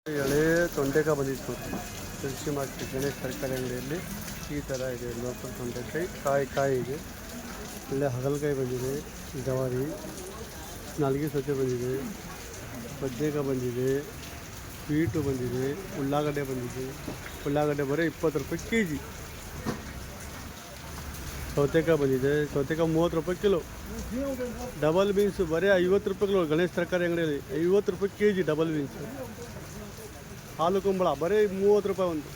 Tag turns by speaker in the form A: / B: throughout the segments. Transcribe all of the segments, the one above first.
A: ಎಳೆ ತೊಂಡೆಕಾಯಿ ಬಂದಿತ್ತು ಕೃಷಿ ಮಾರ್ಕೆಟ್ ಗಣೇಶ್ ತರಕಾರಿ ಅಂಗಡಿಯಲ್ಲಿ ಈ ಥರ ಇದೆ. ಲೋಕಲ್ ತೊಂಡೆಕಾಯಿ ಕಾಯಿ ಇದೆ. ಒಳ್ಳೆ ಹಾಗಲಕಾಯಿ ಬಂದಿದೆ, ಜವಾರಿ ನಾಲ್ಗೆ ಸೌತೆ ಬಂದಿದೆ, ಬದನೆಕಾಯಿ ಬಂದಿದೆ, ಸ್ವೀಟು ಬಂದಿದೆ, ಉಳ್ಳಾಗಡ್ಡೆ ಬಂದಿದೆ. ಉಳ್ಳಾಗಡ್ಡೆ ಬರೀ 20 ರೂಪಾಯಿ ಕೆ ಜಿ. ಸೌತೆಕಾಯಿ ಬಂದಿದೆ, ಸೌತೆಕಾಯಿ 30 ರೂಪಾಯಿ ಕಿಲೋ. ಡಬಲ್ ಬೀನ್ಸು ಬರೀ 50 ರೂಪಾಯಿ ಕಿಲೋ. ಗಣೇಶ್ ತರಕಾರಿ ಅಂಗಡಿಯಲ್ಲಿ 50 ರೂಪಾಯಿ ಕೆ ಜಿ ಡಬಲ್ ಬೀನ್ಸು. ಹಾಲು ಕುಂಬಳ ಬರೀ 30 ರೂಪಾಯಿ ಒಂದು.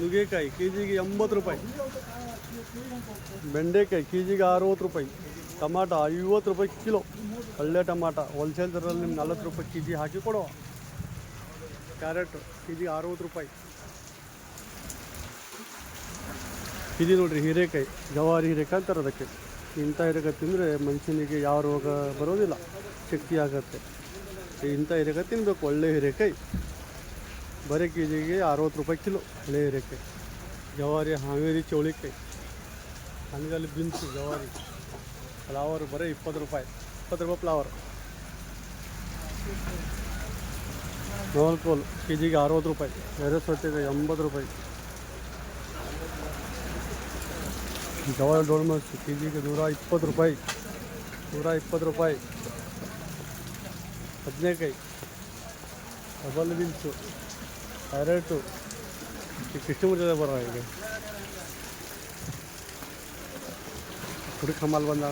A: ನುಗ್ಗೆಕಾಯಿ ಕೆ ಜಿಗೆ 80 ರೂಪಾಯಿ. ಬೆಂಡೆಕಾಯಿ ಕೆ ಜಿಗೆ 60 ರೂಪಾಯಿ. ಟಮಾಟ 50 ರೂಪಾಯಿ ಕಿಲೋ. ಒಳ್ಳೆ ಟಮಾಟ ಹೋಲ್ಸೇಲ್ ದರದಲ್ಲಿ ನಿಮ್ಗೆ 40 ರೂಪಾಯಿ ಕೆ ಜಿ ಹಾಕಿ ಕೊಡುವ. ಕ್ಯಾರೆಟು ಕೆ ಜಿಗೆ 60 ರೂಪಾಯಿ. ಇದು ನೋಡಿರಿ ಹೀರೆಕಾಯಿ, ಜವಾರಿ ಹೀರೆಕಾಯಿ ಅಂತಾರೆ ಅದಕ್ಕೆ. ಇಂಥ ಹೀರೆಕಾಯಿ ತಿಂದರೆ ಮನುಷ್ಯನಿಗೆ ಯಾವ ರೋಗ ಬರೋದಿಲ್ಲ, ಶಕ್ತಿ ಆಗುತ್ತೆ. ಇಂಥ ಹೀರೆಕಾಯಿ ತಿನ್ನಬೇಕು, ಒಳ್ಳೆ ಹೀರೆಕಾಯಿ. ಬರೀ ಕೆ ಜಿಗೆ 60 ರೂಪಾಯಿ ಕಿಲೋ ಒಳ್ಳೆ ಹೀರೆಕಾಯಿ. ಜವಾರಿ ಹಾವೇರಿ ಚೌಳಿಕಾಯಿ, ಹಂಗಲ್ಲಿ ಬೀನ್ಸು ಜವಾರಿ. ಫ್ಲವರ್ ಬರೀ 20 ರೂಪಾಯಿ ಫ್ಲವರ್. ನೋಲ್ಕೋಲು ಕೆ ಜಿಗೆ 60 ರೂಪಾಯಿ. ಎರೆ ಸೌತೆಕಾಯಿ 80 ರೂಪಾಯಿ. ಜವಾರಿ ಡೋಲ್ಮಸ್ ಕೆ ಜಿಗೆ 120 ರೂಪಾಯಿ. 120 ರೂಪಾಯಿ. ಬದನೆಕಾಯಿ, ಡಬಲ್ ಬೀನ್ಸು, ಕ್ಯಾರೆಟು ಕೃಷ್ಣಮೂರ್ತಿ ಬರ ಈಗ ಕುಡಿ ಕಮಲ್ ಬಂದ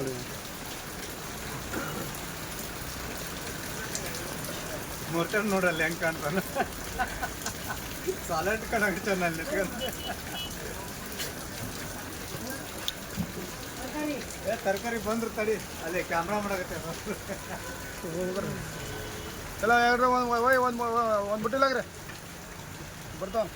B: ಮೊರ್ಟರ್ ನೋಡ್ರಲ್ಲಿ ಹೆಂಗೆ ಕಾಣ್ತಾನೆ. ಸಾಲೆಡ್ ಕಣಲ್ಲಿ ತರಕಾರಿ ಬಂದ್ರು ತಡಿ, ಅಲ್ಲೇ ಕ್ಯಾಮ್ರಾ ಮಾಡಾಗತ್ತೆ.
C: ಎಲ್ಲ ಎರಡು ಒಂದು ಬುಟ್ಟಿಲಾಗ್ರಿ ಬರ್ತಾವ.